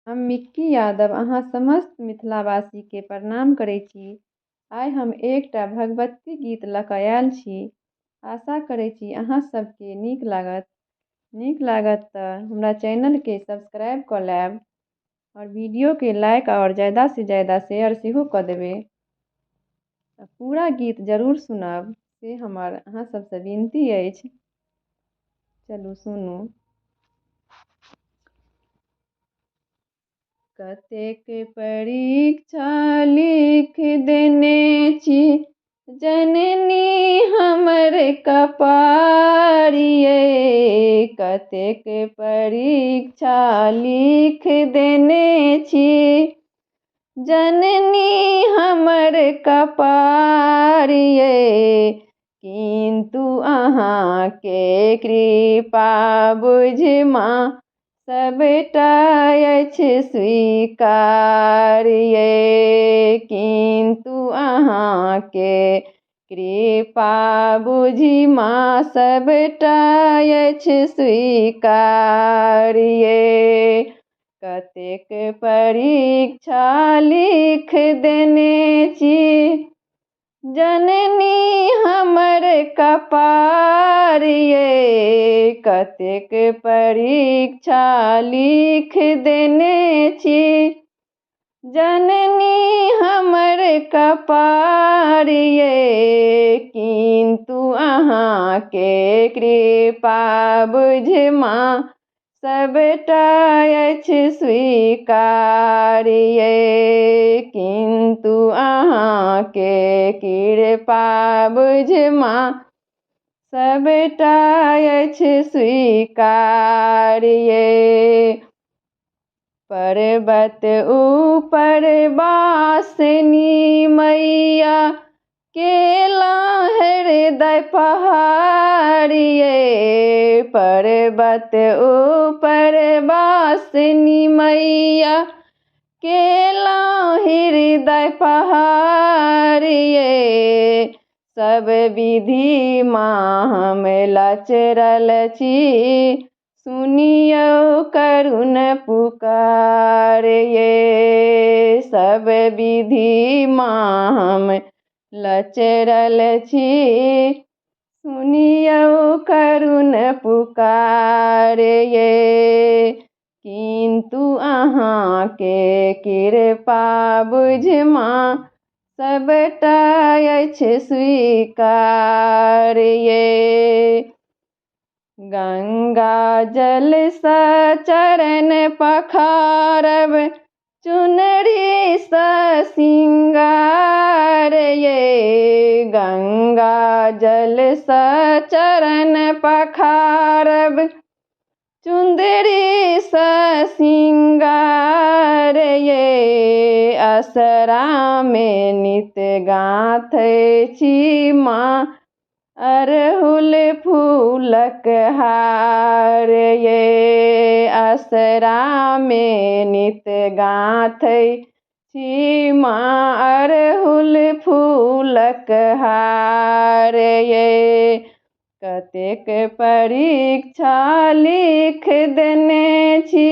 हम मिक्की यादव अहाँ समस्त मिथिलावासी के प्रणाम करै छी। आइ हम एकटा भगवती गीत लऽ कऽ आयल छी। आशा करै छी अहाँ सबके नीक लागत तऽ हमरा चैनल के सब्सक्राइब कऽ लेब और वीडियो के लाइक और ज़्यादा से ज़्यादा शेयर सेहो कऽ देबै। पूरा गीत जरूर सुनब से हमर अहाँ सबसँ विनती अछि। चलू सुनू। कतेक परीक्षा लिख देने छी जननी हमर कपार यै। कतेक परीक्षा लिख देने छी जननी हमर कपार यै। किन्तु अहाँके कृपा बुझि माँ सबटा अछि स्वीकार यै। किन्तु अहाँके कृपा बुझि माँ सबटा अछि स्वीकार यै। कतेक परीक्षा लिख देने छी जननी हमर कपार यै। कतेक परीक्षा लिख देने छी जननी हमर कपार यै। किन्तु अहाँके कृपा बुझि माँ सबटा अछि स्वीकार यै। किन्तु अहाँके कृपा बुझि माँ सबटा अछि स्वीकार यै। पर्वत ऊपर वासिनी मैया केला हृदय पहाड़ यै। पर्वत ऊपर वासिनी मैया केला हृदय पहाड़ यै। सब विधि माँ हम लचरल छी सुनियौ करुण पुकार यै। सब विधि माँ हम लचरल छी सुनियौ करुण पुकार यै। किन्तु अहाँके कृपा बुझि माँ सबटा अछि स्वीकार यै। गंगा जल सँ चरण पखारब चुनरी सँ सिंगार यै। गंगा जल सँ चरण पखारब चुंदरी सँ सिंगार यै। असरा में नित गाथै छी माँ अड़हुल फूलक हार यै। असरा में नित गाथै छी माँ अड़हुल फूलक हार यै। कतेक परीक्षा लिख देने छी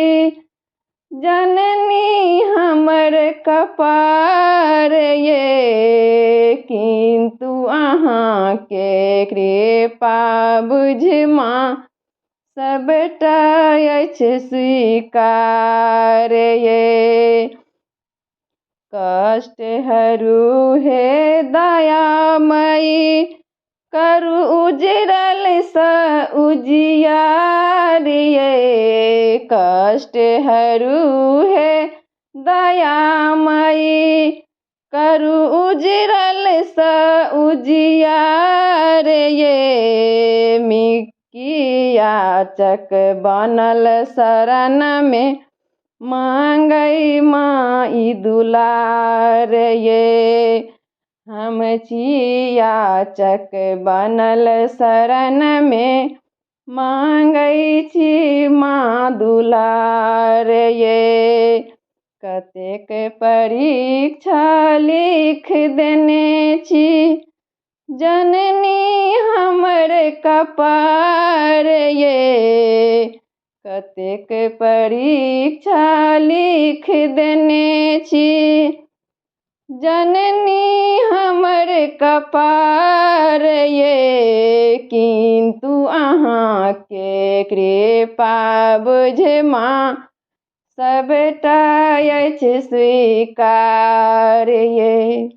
जननी हमर कपार यै। किन्तु अहाँके कृपा बुझि माँ सबटा अछि स्वीकार यै। कष्ट हरू हे दयामयी करू उजरल सँ उजियार यै। कष्ट हरू हे दयामयी करू उजरल सँ उजियार यै। मिक्की याचक बनल शरण में मांगै माँ ई दुलार यै। हम छी याचक बनल शरण में मांगै छी माँ दुलार यै। कतेक परीक्षा लिख देने छी जननी हमर कपार यै। कतेक परीक्षा लिख देने छी, जननी हमर कपार ये, किन्तु अहाँके कृपा बुझ माँ, सबटा अछि स्वीकार ये।